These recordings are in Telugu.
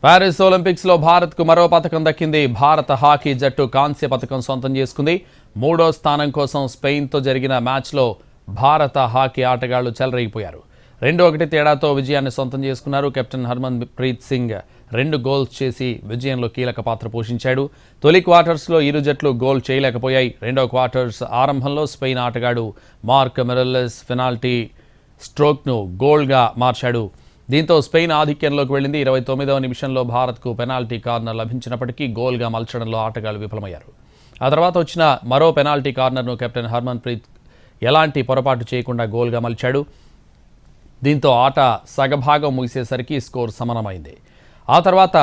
పారిస్ ఒలింపిక్స్ లో భారత్ కు మరో పతకం దక్కింది. భారత హాకీ జట్టు కాంస్య పతకం సొంతం చేసుకుంది. మూడో స్థానం కోసం స్పెయిన్ తో జరిగిన మ్యాచ్ లో భారత హాకీ ఆటగాళ్లు చెలరేగిపోయారు. 2-1 తేడాతో విజయాన్ని సొంతం చేసుకున్నారు. కెప్టెన్ హర్మన్ ప్రీత్ సింగ్ 2 గోల్స్ చేసి విజయంలో కీలక పాత్ర పోషించాడు. తొలి క్వార్టర్స్ లో ఇరు జట్లు గోల్ చేయలేకపోయాయి. రెండో క్వార్టర్స్ ఆరంభంలో స్పెయిన్ ఆటగాడు మార్క్ మిరెల్లెస్ పెనాల్టీ స్ట్రోక్ ను గోల్ గా మార్చాడు. దీంతో స్పెయిన్ ఆధిక్యంలోకి వెళ్లింది. 29వ నిమిషంలో భారత్కు పెనాల్టీ కార్నర్ లభించినప్పటికీ గోల్గా మలచడంలో ఆటగాళ్లు విఫలమయ్యారు. ఆ తర్వాత వచ్చిన మరో పెనాల్టీ కార్నర్ను కెప్టెన్ హర్మన్ ప్రీత్ ఎలాంటి పొరపాటు చేయకుండా గోల్గా మలిచాడు. దీంతో ఆట సగభాగం ముగిసేసరికి స్కోర్ సమానమైంది. ఆ తర్వాత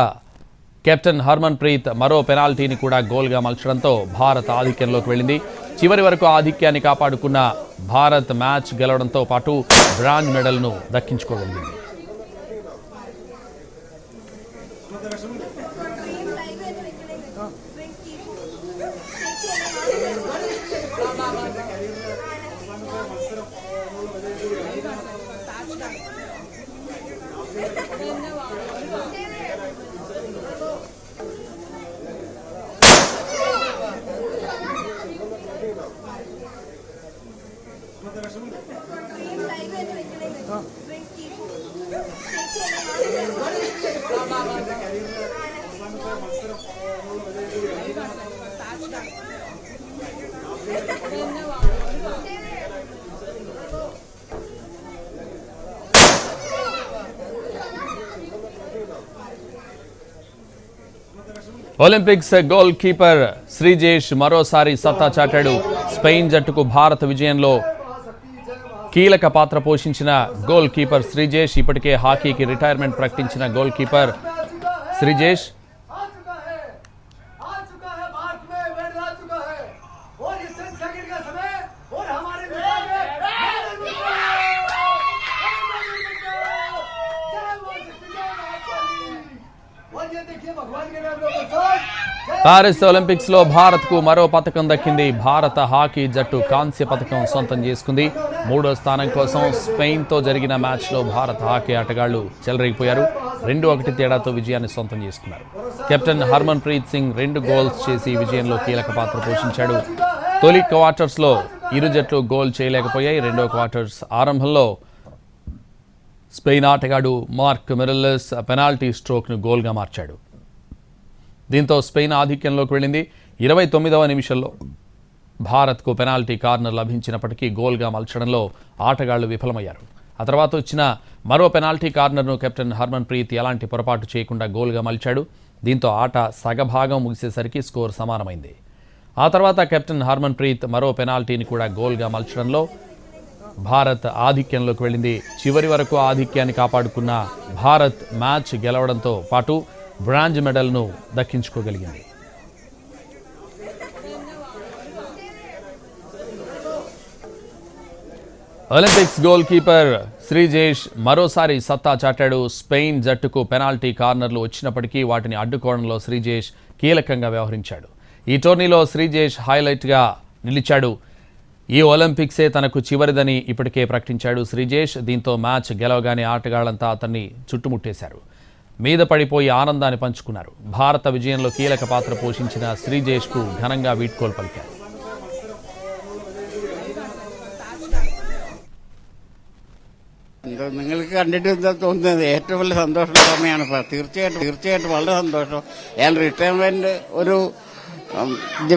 కెప్టెన్ హర్మన్ ప్రీత్ మరో పెనాల్టీని కూడా గోల్గా మలచడంతో భారత్ ఆధిక్యంలోకి వెళ్ళింది. చివరి వరకు ఆధిక్యాన్ని కాపాడుకున్న భారత్ మ్యాచ్ గెలవడంతో పాటు బ్రాంజ్ మెడల్ను దక్కించుకోగలిగింది. ఒలింపిక్స్ గోల్ కీపర్ శ్రీజేష్ మరోసారి సత్తా చాటాడు. స్పెయిన్ జట్టుకు భారత విజయంలో కీలక పాత్ర పోషించిన గోల్ కీపర్ శ్రీజేష్ ఇప్పటికే హాకీకి రిటైర్మెంట్ ప్రకటించిన goal keeper Sreejesh Paris Olympics లో భారత్ కు మరో పతకం దక్కింది. భారత హాకీ జట్టు కాంస్య పతకం సొంతం చేసుకుంది. మూడో స్థానం కోసం స్పెయిన్ తో జరిగిన మ్యాచ్ లో భారత హాకీ ఆటగాళ్లు చెలరేగిపోయారు. 2-1 తేడాతో విజయాన్ని సొంతం చేసుకున్నారు. కెప్టెన్ హర్మన్ ప్రీత్ సింగ్ 2 గోల్స్ చేసి విజయంలో కీలక పాత్ర పోషించాడు. తొలి క్వార్టర్స్ లో ఇరు జట్లు గోల్ చేయలేకపోయాయి. రెండో క్వార్టర్స్ ఆరంభంలో స్పెయిన్ ఆటగాడు మార్క్ మిరెల్లెస్ పెనాల్టీ స్ట్రోక్ ను గోల్ గా మార్చాడు. దీంతో స్పెయిన్ ఆధిక్యంలోకి వెళ్ళింది. 29వ నిమిషంలో భారత్కు పెనాల్టీ కార్నర్ లభించినప్పటికీ గోల్గా మలచడంలో ఆటగాళ్లు విఫలమయ్యారు. ఆ తర్వాత వచ్చిన మరో పెనాల్టీ కార్నర్ను కెప్టెన్ హర్మన్ ప్రీత్ ఎలాంటి పొరపాటు చేయకుండా గోల్గా మలిచాడు. దీంతో ఆట సగభాగం ముగిసేసరికి స్కోర్ సమానమైంది. ఆ తర్వాత కెప్టెన్ హర్మన్ ప్రీత్ మరో పెనాల్టీని కూడా గోల్గా మలచడంలో భారత్ ఆధిక్యంలోకి వెళ్ళింది. చివరి వరకు ఆధిక్యాన్ని కాపాడుకున్న భారత్ మ్యాచ్ గెలవడంతో పాటు బ్రాంజ్ మెడల్ను దక్కించుకోగలిగింది. ఒలింపిక్స్ గోల్ కీపర్ శ్రీజేష్ మరోసారి సత్తా చాటాడు. స్పెయిన్ జట్టుకు పెనాల్టీ కార్నర్లు వచ్చినప్పటికీ వాటిని అడ్డుకోవడంలో శ్రీజేష్ కీలకంగా వ్యవహరించాడు. ఈ టోర్నీలో శ్రీజేష్ హైలైట్గా నిలిచాడు. ఈ ఒలింపిక్సే తనకు చివరిదని ఇప్పటికే ప్రకటించాడు శ్రీజేష్. దీంతో మ్యాచ్ గెలవగానే ఆటగాళ్లంతా అతన్ని చుట్టుముట్టేశారు. మీద పడిపోయి ఆనందాన్ని పంచుకున్నారు. భారత విజయంలో కీలక పాత్ర పోషించిన శ్రీజేష్ కు ఘనంగా వీడ్కోలు పలికారు. നിങ്ങൾക്ക് കണ്ടിട്ട് തോന്നുന്നത് ഏറ്റവും വലിയ സന്തോഷം സമയമാണ്. തീർച്ചയായിട്ടും വളരെ സന്തോഷം. ഞാൻ റിട്ടയർമെന്റ് ഒരു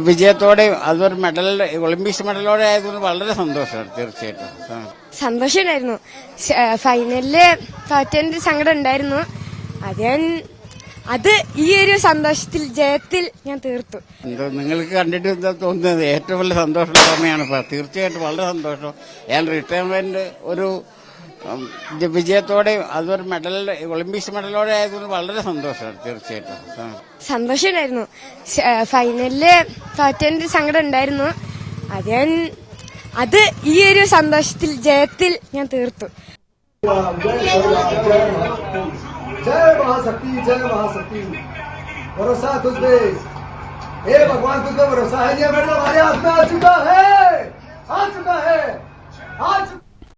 വിജയത്തോടെ അതൊരു മെഡൽ ഒളിമ്പിക്സ് മെഡലോടെ ആയതുകൊണ്ട് വളരെ സന്തോഷമാണ്. തീർച്ചയായിട്ടും സന്തോഷമായിരുന്നു. ഫൈനലില് തോറ്റതിന്റെ സങ്കടം ഉണ്ടായിരുന്നു. അത് ഈ ഒരു സന്തോഷത്തിൽ ജയത്തിൽ ഞാൻ തീർത്തു. നിങ്ങൾക്ക് കണ്ടിട്ട് തോന്നുന്നത് ഏറ്റവും വലിയ സന്തോഷം സമയമാണ്. തീർച്ചയായിട്ടും വളരെ സന്തോഷം. ഞാൻ റിട്ടയർമെന്റ് ഒരു വിജയത്തോടെ അതൊരു മെഡൽ ഒളിമ്പിക്സ് മെഡലോടെ ആയതുകൊണ്ട് വളരെ സന്തോഷമാണ്. തീർച്ചയായിട്ടും സന്തോഷമായിരുന്നു. ഫൈനലില് തോറ്റതിന്റെ സങ്കടം ഉണ്ടായിരുന്നു. അത് ഈ ഒരു സന്തോഷത്തിൽ ജയത്തിൽ ഞാൻ തീർത്തു. जय महाशक्ति भरोसा तुझ पे, हे भगवान तुझ पे भरोसा है. ये मेरे हमारे हाथ में आ चुका है.